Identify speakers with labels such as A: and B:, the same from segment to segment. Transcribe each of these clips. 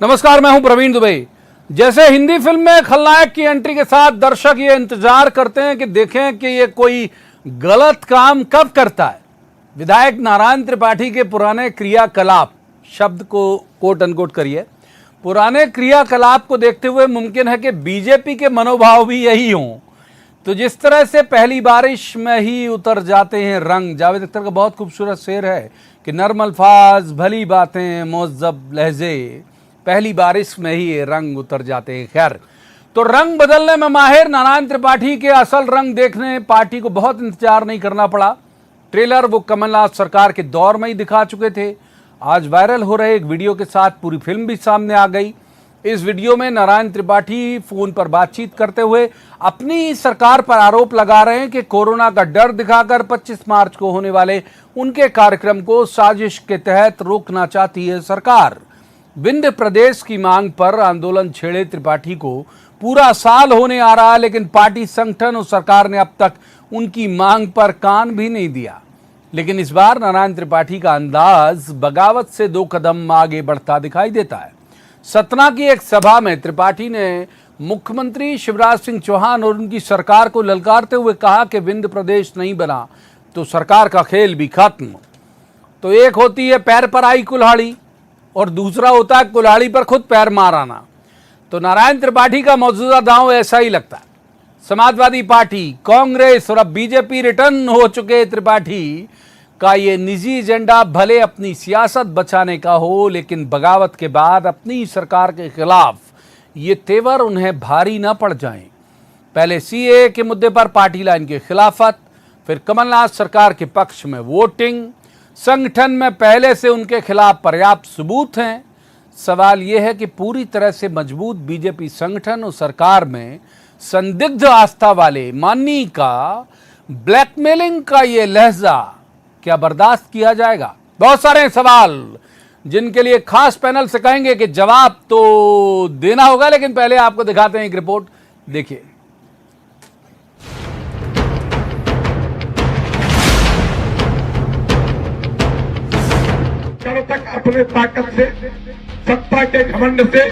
A: नमस्कार, मैं हूं प्रवीण दुबे। जैसे हिंदी फिल्म में खलनायक की एंट्री के साथ दर्शक ये इंतजार करते हैं कि देखें कि ये कोई गलत काम कब करता है। विधायक नारायण त्रिपाठी के पुराने क्रियाकलाप, शब्द को कोट अनकोट करिए, पुराने क्रियाकलाप को देखते हुए मुमकिन है कि बीजेपी के मनोभाव भी यही हों। तो जिस तरह से पहली बारिश में ही उतर जाते हैं रंग, जावेद अख्तर का बहुत खूबसूरत शेर है कि नर्म अल्फाज भली बातें मोहज़्ज़ब लहजे, पहली बारिश में ही ये रंग उतर जाते हैं। खैर, तो रंग बदलने में माहिर नारायण त्रिपाठी के असल रंग देखने पार्टी को बहुत इंतजार नहीं करना पड़ा। ट्रेलर वो कमलनाथ सरकार के दौर में ही दिखा चुके थे। आज वायरल हो रहे एक वीडियो के साथ पूरी फिल्म भी सामने आ गई। इस वीडियो में नारायण त्रिपाठी फोन पर बातचीत करते हुए अपनी सरकार पर आरोप लगा रहे हैं कि कोरोना का डर दिखाकर 25 मार्च को होने वाले उनके कार्यक्रम को साजिश के तहत रोकना चाहती है सरकार। विंध्य प्रदेश की मांग पर आंदोलन छेड़े त्रिपाठी को पूरा साल होने आ रहा है, लेकिन पार्टी संगठन और सरकार ने अब तक उनकी मांग पर कान भी नहीं दिया। लेकिन इस बार नारायण त्रिपाठी का अंदाज बगावत से 2 कदम आगे बढ़ता दिखाई देता है। सतना की एक सभा में त्रिपाठी ने मुख्यमंत्री शिवराज सिंह चौहान और उनकी सरकार को ललकारते हुए कहा कि विंध्य प्रदेश नहीं बना तो सरकार का खेल भी खत्म। तो एक होती है पैर पर आई कुल्हाड़ी और दूसरा होता है कुल्हाड़ी पर खुद पैर मार आना। तो नारायण त्रिपाठी का मौजूदा दांव ऐसा ही लगता है। समाजवादी पार्टी, कांग्रेस और अब बीजेपी रिटर्न हो चुके त्रिपाठी का ये निजी एजेंडा भले अपनी सियासत बचाने का हो, लेकिन बगावत के बाद अपनी सरकार के खिलाफ ये तेवर उन्हें भारी न पड़ जाएं। पहले सीए के मुद्दे पर पार्टी लाइन की खिलाफत, फिर कमलनाथ सरकार के पक्ष में वोटिंग, संगठन में पहले से उनके खिलाफ पर्याप्त सबूत हैं। सवाल यह है कि पूरी तरह से मजबूत बीजेपी संगठन और सरकार में संदिग्ध आस्था वाले माननी का ब्लैकमेलिंग का ये लहजा क्या बर्दाश्त किया जाएगा? बहुत सारे सवाल जिनके लिए खास पैनल से कहेंगे कि जवाब तो देना होगा, लेकिन पहले आपको दिखाते हैं एक रिपोर्ट, देखिए।
B: कब तक अपने ताकत से, सत्ता के घमंड से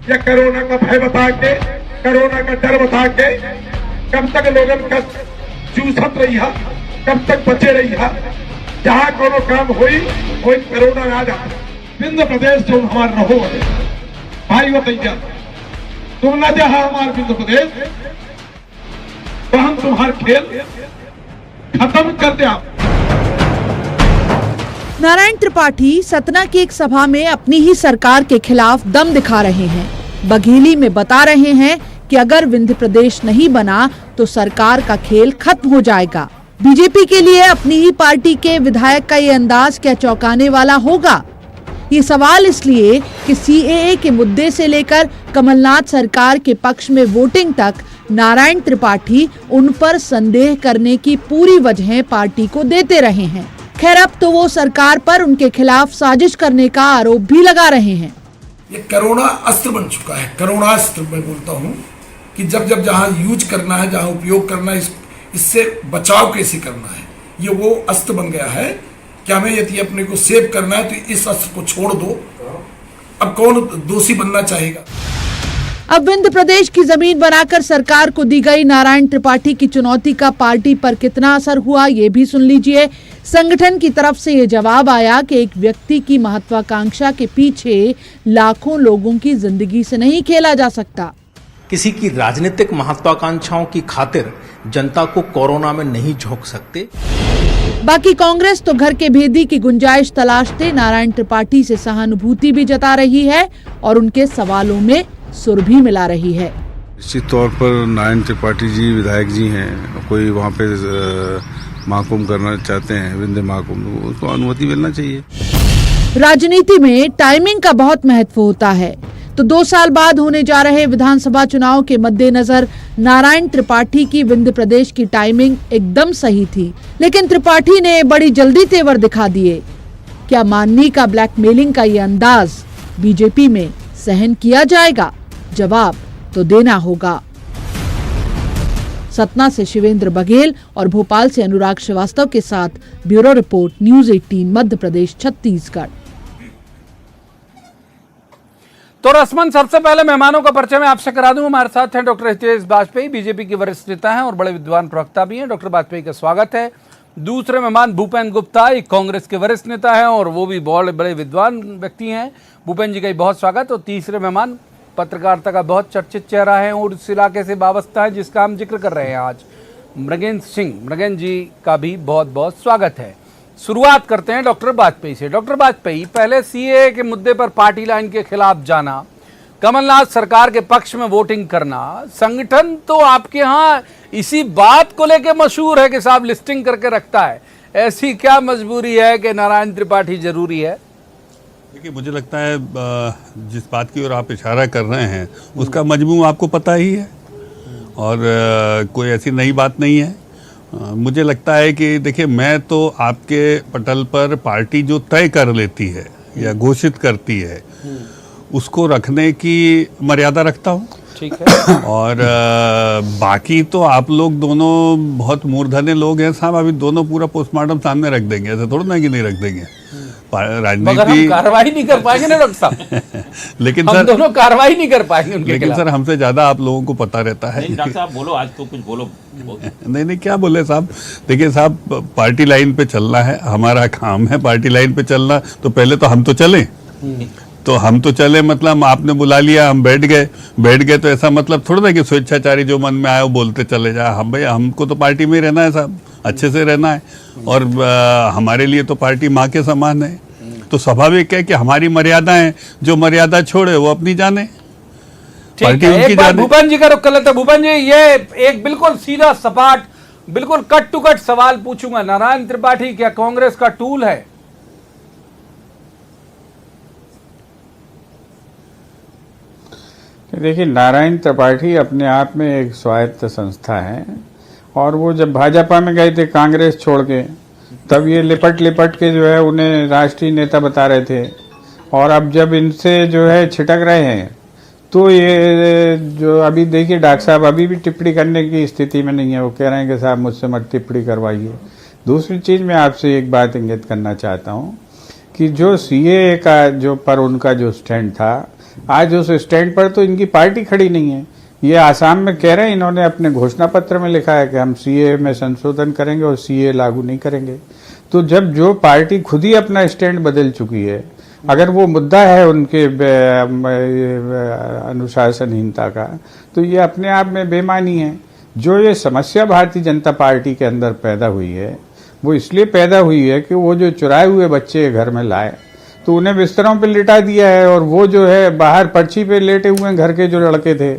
B: या कोरोना का भय बता के, कोरोना का डर बता के कब तक लोगन का चूसत रही है, कब तक बचे रही है। जहाँ कोनो काम हुई कोरोना आ जाता। विंध्य प्रदेश जो हमारा रहो भाई बताइए, तुम न जहाँ हमारे विंध्य प्रदेश तो हम तुम्हारा खेल खत्म कर दे।
C: नारायण त्रिपाठी सतना की एक सभा में अपनी ही सरकार के खिलाफ दम दिखा रहे हैं। बघेली में बता रहे हैं कि अगर विंध्य प्रदेश नहीं बना तो सरकार का खेल खत्म हो जाएगा। बीजेपी के लिए अपनी ही पार्टी के विधायक का ये अंदाज क्या चौंकाने वाला होगा? ये सवाल इसलिए कि सीएए के मुद्दे से लेकर कमलनाथ सरकार के पक्ष में वोटिंग तक नारायण त्रिपाठी उन पर संदेह करने की पूरी वजह पार्टी को देते रहे हैं। खैर, अब तो वो सरकार पर उनके खिलाफ साजिश करने का आरोप भी लगा रहे हैं।
D: ये कोरोना अस्त्र बन चुका है। कोरोना अस्त्र मैं बोलता हूँ कि जब जब जहाँ यूज करना है, जहाँ उपयोग करना है, इससे बचाव कैसे करना है, ये वो अस्त्र बन गया है कि हमें यदि अपने को सेव करना है तो इस अस्त्र को छोड़ दो। अब कौन दोषी बनना चाहेगा?
C: अब विंध्य प्रदेश की जमीन बनाकर सरकार को दी गई नारायण त्रिपाठी की चुनौती का पार्टी पर कितना असर हुआ, ये भी सुन लीजिए। संगठन की तरफ से ये जवाब आया कि एक व्यक्ति की महत्वाकांक्षा के पीछे लाखों लोगों की जिंदगी से नहीं खेला जा सकता।
E: किसी की राजनीतिक महत्वाकांक्षाओं की खातिर जनता को कोरोना में नहीं झोंक सकते।
C: बाकी कांग्रेस तो घर के भेदी की गुंजाइश तलाशते नारायण त्रिपाठी से सहानुभूति भी जता रही है और उनके सवालों में सुर भी मिला रही है।
F: निश्चित तौर पर नारायण त्रिपाठी जी विधायक जी हैं, कोई वहाँ पे महाकुंभ करना चाहते हैं, विंध्य महाकुंभ, उसको अनुमति मिलना चाहिए।
C: राजनीति में टाइमिंग का बहुत महत्व होता है, तो 2 साल बाद होने जा रहे विधानसभा चुनाव के मद्देनजर नारायण त्रिपाठी की विंध्य प्रदेश की टाइमिंग एकदम सही थी। लेकिन त्रिपाठी ने बड़ी जल्दी तेवर दिखा दिए। क्या माननी का ब्लैकमेलिंग का ये अंदाज बीजेपी में सहन किया जाएगा? जवाब तो देना होगा। सतना से शिवेंद्र बघेल और भोपाल से अनुराग श्रीवास्तव के साथ bureau report, news 18 Madhya Pradesh Chhattisgarh.
A: तो रस्मन सबसे पहले मेहमानों का परिचय मैं आपसे करा दूं। हमारे साथ हैं डॉक्टर हितेश वाजपेयी, बीजेपी के वरिष्ठ नेता हैं और बड़े विद्वान प्रवक्ता भी हैं। डॉक्टर वाजपेयी का स्वागत है। दूसरे मेहमान भूपेन गुप्ता, एक कांग्रेस के वरिष्ठ नेता हैं और वो भी बहुत बड़े विद्वान व्यक्ति हैं। भूपेन जी का बहुत स्वागत। और तीसरे मेहमान पत्रकारिता का बहुत चर्चित चेहरा है और इस इलाके से वाबस्ता है जिसका हम जिक्र कर रहे हैं आज, मृगेंद्र सिंह। मृगेंद्र जी का भी बहुत बहुत स्वागत है। शुरुआत करते हैं डॉक्टर वाजपेयी से। डॉक्टर वाजपेयी, पहले सीएए के मुद्दे पर पार्टी लाइन के खिलाफ जाना, कमलनाथ सरकार के पक्ष में वोटिंग करना, संगठन तो आपके यहाँ इसी बात को लेकर मशहूर है कि साहब लिस्टिंग करके रखता है। ऐसी क्या मजबूरी है कि नारायण त्रिपाठी जरूरी है?
G: देखिए, मुझे लगता है जिस बात की ओर आप इशारा कर रहे हैं उसका मजमू आपको पता ही है और कोई ऐसी नई बात नहीं है। मुझे लगता है कि देखिए, मैं तो आपके पटल पर पार्टी जो तय कर लेती है या घोषित करती है उसको रखने की मर्यादा रखता हूँ।
A: ठीक है।
G: और बाकी तो आप लोग दोनों बहुत मूर्धन्य लोग हैं साहब, अभी दोनों पूरा पोस्टमार्टम सामने रख देंगे, ऐसा थोड़ा ना कि नहीं रख देंगे।
A: मगर हम कार्रवाई नहीं कर पाएंगे ना डॉक्टर साहब।
G: लेकिन
A: हम
G: सर
A: दोनों कार्रवाई नहीं कर पाएंगे उनके
G: लेकिन
A: खिलाफ।
G: सर हमसे ज्यादा आप लोगों को पता रहता है।
H: डॉक्टर साहब बोलो, आज तो कुछ बोलो।
G: नहीं क्या बोले साहब। देखिए साहब, पार्टी लाइन पे चलना है, हमारा काम है पार्टी लाइन पे चलना। तो पहले तो हम तो चले, तो हम तो चले मतलब आपने बुला लिया, हम बैठ गए तो ऐसा मतलब थोड़ा ना कि स्वेच्छाचारी जो मन में आया वो बोलते चले जाए। हम भाई, हमको तो पार्टी में ही रहना है साहब, अच्छे से रहना है। और हमारे लिए तो पार्टी माँ के समान है। तो स्वाभाविक है कि हमारी मर्यादाएं, जो मर्यादा छोड़े वो अपनी जाने,
A: ठीक है। एक बार भूपेन जी का रुख कर लेते हैं। भूपेन जी, ये एक बिल्कुल सीधा सपाट, बिल्कुल कट टू कट सवाल पूछूंगा। नारायण त्रिपाठी क्या कांग्रेस का टूल है?
I: देखिए, नारायण त्रिपाठी अपने आप में एक स्वायत्त संस्था है और वो जब भाजपा में गए थे कांग्रेस छोड़ के, तब ये लिपट के जो है उन्हें राष्ट्रीय नेता बता रहे थे। और अब जब इनसे जो है छिटक रहे हैं तो ये जो अभी देखिए डॉक्टर साहब अभी भी टिप्पणी करने की स्थिति में नहीं है। वो कह रहे हैं कि साहब मुझसे मत टिप्पणी करवाइए। दूसरी चीज़ मैं आपसे एक बात इंगित करना चाहता हूँ कि जो सीएए का जो पर उनका जो स्टैंड था, आज उस स्टैंड पर तो इनकी पार्टी खड़ी नहीं है। ये आसाम में कह रहे हैं, इन्होंने अपने घोषणा पत्र में लिखा है कि हम सीएए में संशोधन करेंगे और सीएए लागू नहीं करेंगे। तो जब जो पार्टी खुद ही अपना स्टैंड बदल चुकी है, अगर वो मुद्दा है उनके अनुशासनहीनता का, तो ये अपने आप में बेमानी है। जो ये समस्या भारतीय जनता पार्टी के अंदर पैदा हुई है वो इसलिए पैदा हुई है कि वो जो चुराए हुए बच्चे घर में लाए तो उन्हें बिस्तरों पे लिटा दिया है और वो जो है बाहर पर्ची पे लेटे हुए हैं घर के जो लड़के थे।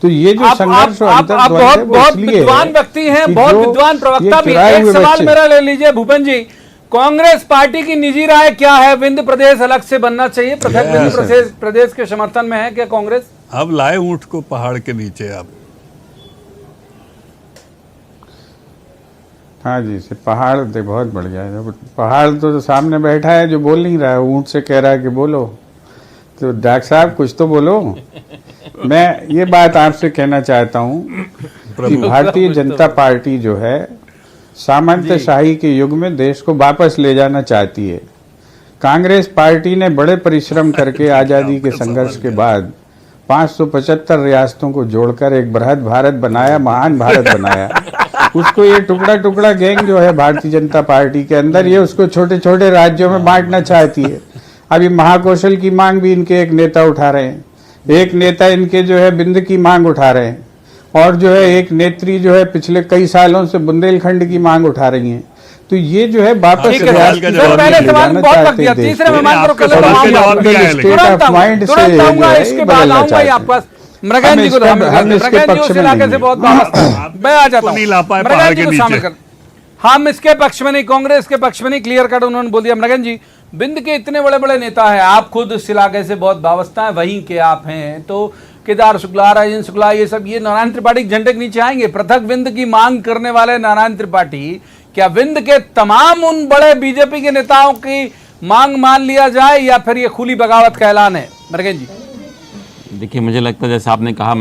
I: तो ये जो संघर्ष
A: बहुत विद्वान व्यक्ति हैं, बहुत विद्वान प्रवक्ता भी। एक सवाल मेरा ले लीजिए भूपेन जी, कांग्रेस पार्टी की निजी राय क्या है? विंध्य प्रदेश अलग से बनना चाहिए, पृथक विंध्य प्रदेश के समर्थन में है क्या कांग्रेस?
G: अब लाए ऊंट को पहाड़ के नीचे। अब
I: हाँ जी, से पहाड़ तो बहुत बढ़िया है। पहाड़ तो सामने बैठा है जो बोल नहीं रहा है, ऊंट से कह रहा है कि बोलो। तो डॉक्टर साहब कुछ तो बोलो। मैं ये बात आपसे कहना चाहता हूँ कि भारतीय जनता पार्टी जो है सामंतशाही के युग में देश को वापस ले जाना चाहती है। कांग्रेस पार्टी ने बड़े परिश्रम करके आजादी के संघर्ष के बाद 575 रियासतों को जोड़कर एक बृहद भारत बनाया, महान भारत बनाया। उसको ये टुकड़ा टुकड़ा गैंग जो है भारतीय जनता पार्टी के अंदर, ये उसको छोटे छोटे राज्यों में बांटना चाहती है। अभी महाकौशल की मांग भी इनके एक नेता उठा रहे हैं, एक नेता इनके जो है विंध्य की मांग उठा रहे हैं, और जो है एक नेत्री जो है पिछले कई सालों से बुंदेलखंड की मांग उठा रही हैं। तो ये जो है वापस
A: पहले सवाल बहुत रख दिया, तीसरे मेहमान को स्टेट ऑफ माइंड से इसके बाद आऊंगा आपके पास। मृगेंद्र जी को मृगेंद्र जी उस इलाके से बहुत मैं आ जाता हूँ, मृगेंद्र जी को शामिल कर। हम इसके पक्ष में नहीं, कांग्रेस के पक्ष में नहीं, क्लियर कट उन्होंने बोल दिया। मृगेंद्र जी, विंध्य के इतने बड़े बड़े नेता हैं, आप खुद इस इलाके से बहुत वाबस्ता है, वहीं के आप हैं, तो केदार शुक्ला, राजेंद्र शुक्ला, ये सब ये नारायण त्रिपाठी के झंडे के नीचे आएंगे। पृथक विंध्य की मांग करने वाले नारायण त्रिपाठी, क्या विंध्य के तमाम उन बड़े बीजेपी के नेताओं की मांग मान लिया जाए या फिर ये खुली बगावत का ऐलान है? मृगेंद्र जी,
H: देखिए, मुझे लगता है जैसे आपने कहा, मैं